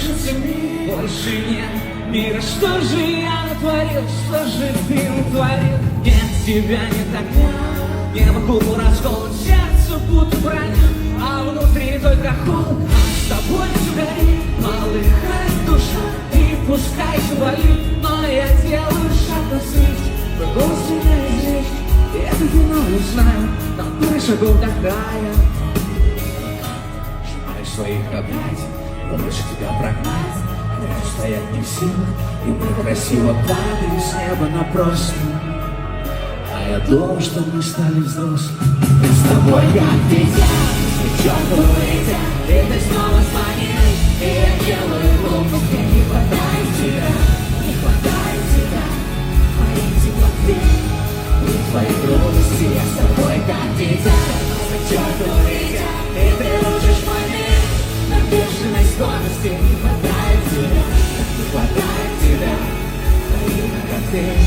рушится мир, больше нет мира. Что же я натворил, что же ты натворил? Нет тебя, нет огня, небо купу расколот, сердце будто броня, а внутри только холод. А с тобой все горит, полыхает душа, и пускай все болит, но я делаю шаг навстречу. Твой голос меня извлечь, и это вино я знаю, но пару шагов тогда я сжимаю своих объятий, но больше тебя прогнать. Хочу стоять не в силах, и мы красиво падаем с неба на просто. А я думал, что мы стали взрослыми. Мы с тобой как дитя, мы чертовы дитя, и ты снова звонишь, и я делаю глупость, мне не хватает тебя, не хватает тебя, моей теплоты, и твоей трудности. Я с тобой как дитя, мы чертовы дитя, и ты рушишь мой мир на бешеной скорости. Не хватает тебя, не хватает тебя, моей ноготы.